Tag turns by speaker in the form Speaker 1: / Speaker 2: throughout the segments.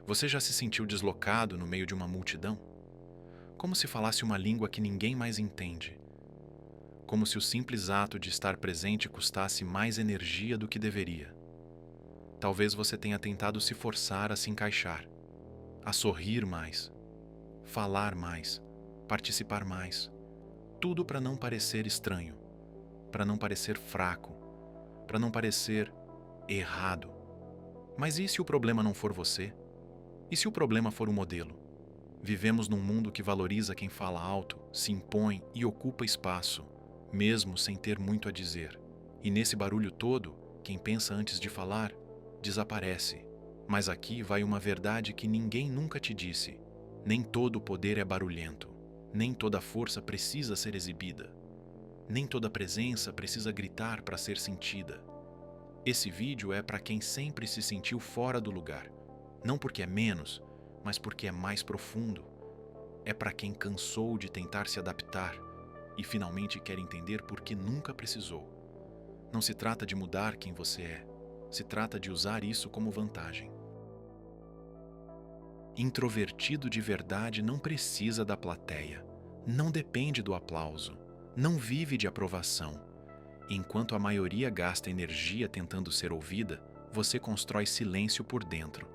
Speaker 1: Você já se sentiu deslocado no meio de uma multidão? Como se falasse uma língua que ninguém mais entende. Como se o simples ato de estar presente custasse mais energia do que deveria. Talvez você tenha tentado se forçar a se encaixar, a sorrir mais, falar mais, participar mais. Tudo para não parecer estranho, para não parecer fraco, para não parecer errado. Mas e se o problema não for você? E se o problema for o modelo? Vivemos num mundo que valoriza quem fala alto, se impõe e ocupa espaço, mesmo sem ter muito a dizer. E nesse barulho todo, quem pensa antes de falar, desaparece. Mas aqui vai uma verdade que ninguém nunca te disse. Nem todo o poder é barulhento. Nem toda força precisa ser exibida. Nem toda presença precisa gritar para ser sentida. Esse vídeo é para quem sempre se sentiu fora do lugar. Não porque é menos, mas porque é mais profundo. É para quem cansou de tentar se adaptar e finalmente quer entender por que nunca precisou. Não se trata de mudar quem você é, se trata de usar isso como vantagem. Introvertido de verdade não precisa da plateia, não depende do aplauso, não vive de aprovação. Enquanto a maioria gasta energia tentando ser ouvida, você constrói silêncio por dentro.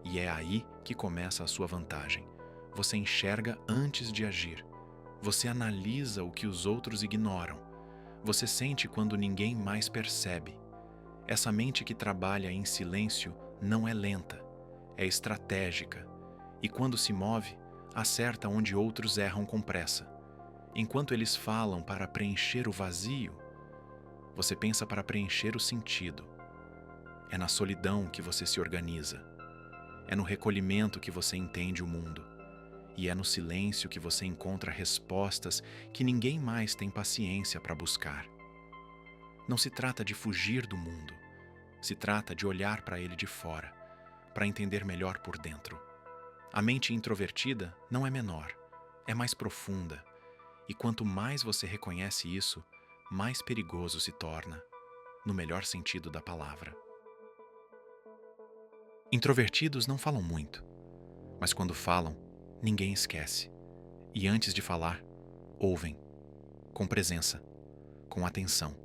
Speaker 1: E é aí que começa a sua vantagem. Você enxerga antes de agir. Você analisa o que os outros ignoram. Você sente quando ninguém mais percebe. Essa mente que trabalha em silêncio não é lenta, é estratégica. E quando se move, acerta onde outros erram com pressa. Enquanto eles falam para preencher o vazio, você pensa para preencher o sentido. É na solidão que você se organiza. É no recolhimento que você entende o mundo. E é no silêncio que você encontra respostas que ninguém mais tem paciência para buscar. Não se trata de fugir do mundo. Se trata de olhar para ele de fora, para entender melhor por dentro. A mente introvertida não é menor, é mais profunda. E quanto mais você reconhece isso, mais perigoso se torna, no melhor sentido da palavra. Introvertidos não falam muito, mas quando falam, ninguém esquece. E antes de falar, ouvem, com presença, com atenção,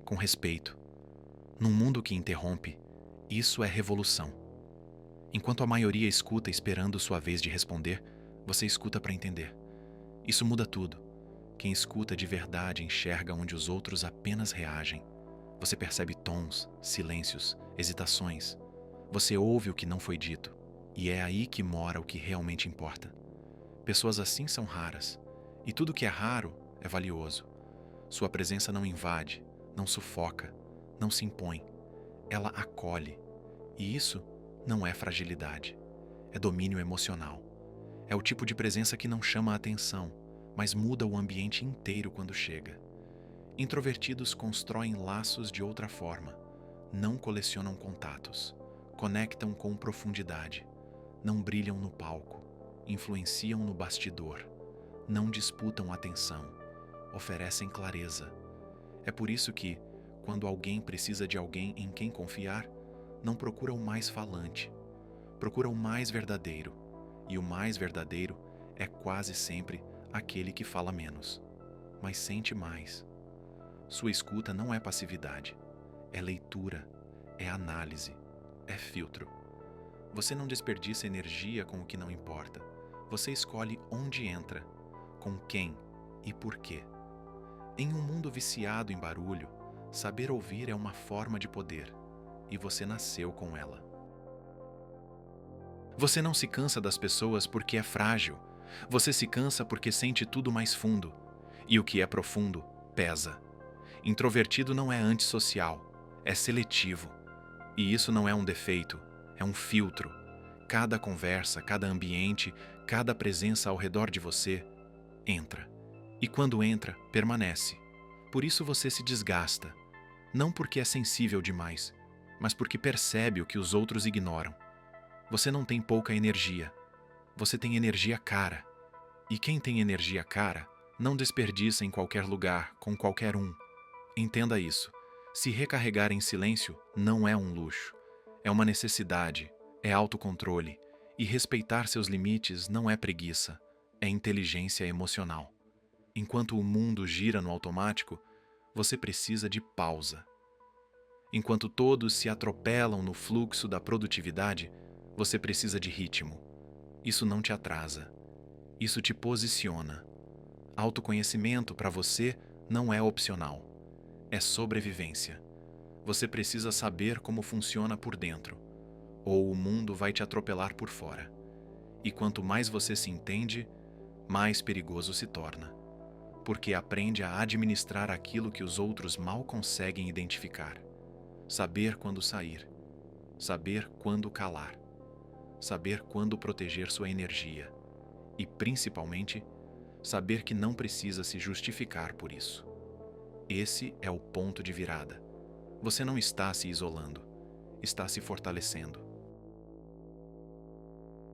Speaker 1: com respeito. Num mundo que interrompe, isso é revolução. Enquanto a maioria escuta esperando sua vez de responder, você escuta para entender. Isso muda tudo. Quem escuta de verdade enxerga onde os outros apenas reagem. Você percebe tons, silêncios, hesitações. Você ouve o que não foi dito. E é aí que mora o que realmente importa. Pessoas assim são raras. E tudo que é raro é valioso. Sua presença não invade, não sufoca, não se impõe. Ela acolhe. E isso não é fragilidade. É domínio emocional. É o tipo de presença que não chama a atenção, mas muda o ambiente inteiro quando chega. Introvertidos constroem laços de outra forma. Não colecionam contatos. Conectam com profundidade. Não brilham no palco. Influenciam no bastidor. Não disputam atenção. Oferecem clareza. É por isso que, quando alguém precisa de alguém em quem confiar, não procura o mais falante. Procura o mais verdadeiro. E o mais verdadeiro é quase sempre aquele que fala menos, mas sente mais. Sua escuta não é passividade, é leitura, é análise, é filtro. Você não desperdiça energia com o que não importa. Você escolhe onde entra, com quem e por quê. Em um mundo viciado em barulho, saber ouvir é uma forma de poder, e você nasceu com ela. Você não se cansa das pessoas porque é frágil. Você se cansa porque sente tudo mais fundo. E o que é profundo, pesa. Introvertido não é antissocial, é seletivo. E isso não é um defeito, é um filtro. Cada conversa, cada ambiente, cada presença ao redor de você, entra. E quando entra, permanece. Por isso você se desgasta. Não porque é sensível demais, mas porque percebe o que os outros ignoram. Você não tem pouca energia. Você tem energia cara. E quem tem energia cara, não desperdiça em qualquer lugar, com qualquer um. Entenda isso. Se recarregar em silêncio não é um luxo. É uma necessidade. É autocontrole. E respeitar seus limites não é preguiça, é inteligência emocional. Enquanto o mundo gira no automático, você precisa de pausa. Enquanto todos se atropelam no fluxo da produtividade, você precisa de ritmo. Isso não te atrasa. Isso te posiciona. Autoconhecimento para você não é opcional. É sobrevivência. Você precisa saber como funciona por dentro, ou o mundo vai te atropelar por fora. E quanto mais você se entende, mais perigoso se torna, porque aprende a administrar aquilo que os outros mal conseguem identificar. Saber quando sair, saber quando calar, saber quando proteger sua energia e, principalmente, saber que não precisa se justificar por isso. Esse é o ponto de virada. Você não está se isolando, está se fortalecendo.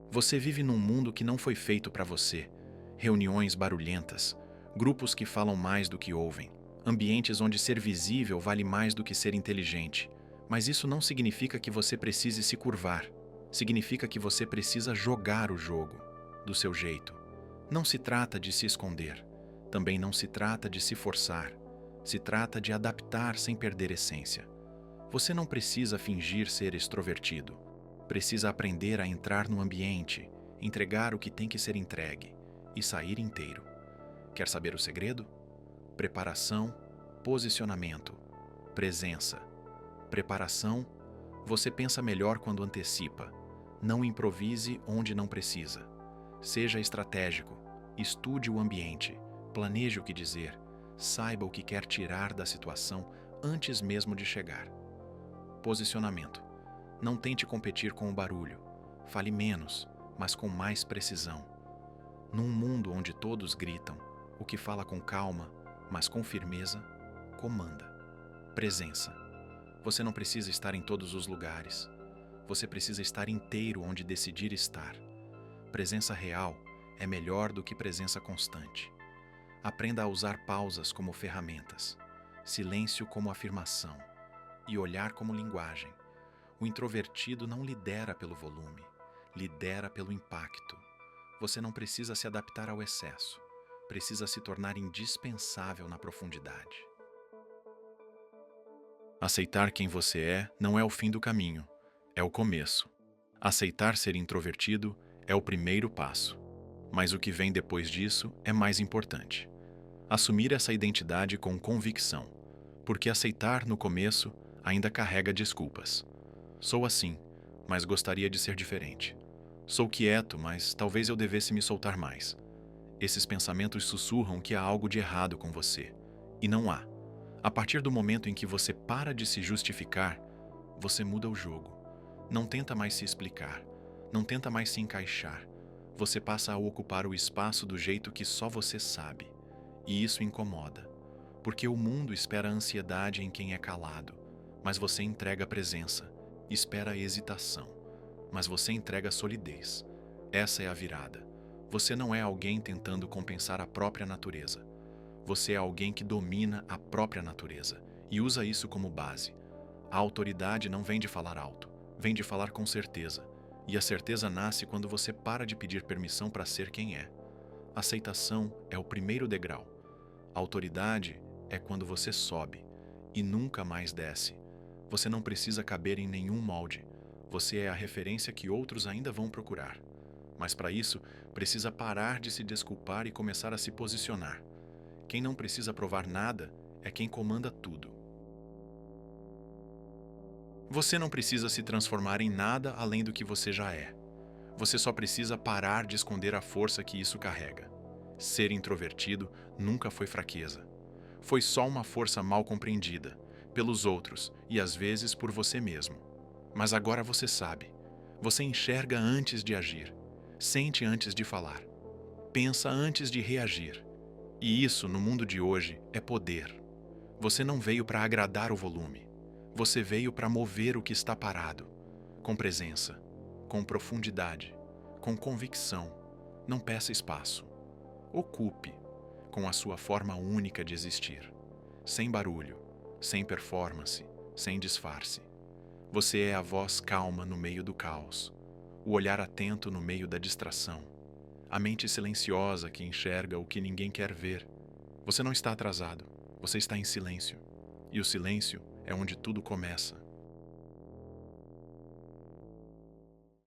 Speaker 1: Você vive num mundo que não foi feito para você. Reuniões barulhentas, grupos que falam mais do que ouvem, ambientes onde ser visível vale mais do que ser inteligente. Mas isso não significa que você precise se curvar. Significa que você precisa jogar o jogo, do seu jeito. Não se trata de se esconder. Também não se trata de se forçar. Se trata de adaptar sem perder essência. Você não precisa fingir ser extrovertido. Precisa aprender a entrar no ambiente, entregar o que tem que ser entregue e sair inteiro. Quer saber o segredo? Preparação, posicionamento, presença. Preparação, você pensa melhor quando antecipa. Não improvise onde não precisa. Seja estratégico, estude o ambiente, planeje o que dizer, saiba o que quer tirar da situação antes mesmo de chegar. Posicionamento. Não tente competir com o barulho. Fale menos, mas com mais precisão. Num mundo onde todos gritam, o que fala com calma, mas com firmeza, comanda. Presença. Você não precisa estar em todos os lugares. Você precisa estar inteiro onde decidir estar. Presença real é melhor do que presença constante. Aprenda a usar pausas como ferramentas, silêncio como afirmação e olhar como linguagem. O introvertido não lidera pelo volume, lidera pelo impacto. Você não precisa se adaptar ao excesso, precisa se tornar indispensável na profundidade. Aceitar quem você é não é o fim do caminho, é o começo. Aceitar ser introvertido é o primeiro passo, mas o que vem depois disso é mais importante. Assumir essa identidade com convicção, porque aceitar no começo ainda carrega desculpas. Sou assim, mas gostaria de ser diferente. Sou quieto, mas talvez eu devesse me soltar mais. Esses pensamentos sussurram que há algo de errado com você, e não há. A partir do momento em que você para de se justificar, você muda o jogo. Não tenta mais se explicar, não tenta mais se encaixar. Você passa a ocupar o espaço do jeito que só você sabe. E isso incomoda, porque o mundo espera a ansiedade em quem é calado, mas você entrega a presença, espera a hesitação, mas você entrega a solidez. Essa é a virada. Você não é alguém tentando compensar a própria natureza. Você é alguém que domina a própria natureza e usa isso como base. A autoridade não vem de falar alto, vem de falar com certeza. E a certeza nasce quando você para de pedir permissão para ser quem é. Aceitação é o primeiro degrau. A autoridade é quando você sobe e nunca mais desce. Você não precisa caber em nenhum molde. Você é a referência que outros ainda vão procurar. Mas para isso, precisa parar de se desculpar e começar a se posicionar. Quem não precisa provar nada é quem comanda tudo. Você não precisa se transformar em nada além do que você já é. Você só precisa parar de esconder a força que isso carrega. Ser introvertido nunca foi fraqueza. Foi só uma força mal compreendida, pelos outros e às vezes por você mesmo. Mas agora você sabe. Você enxerga antes de agir, sente antes de falar, pensa antes de reagir. E isso, no mundo de hoje, é poder. Você não veio para agradar o volume. Você veio para mover o que está parado, com presença, com profundidade, com convicção. Não peça espaço. Ocupe, com a sua forma única de existir. Sem barulho, sem performance, sem disfarce. Você é a voz calma no meio do caos. o olhar atento no meio da distração, a mente silenciosa que enxerga o que ninguém quer ver. Você não está atrasado, você está em silêncio. E o silêncio é onde tudo começa.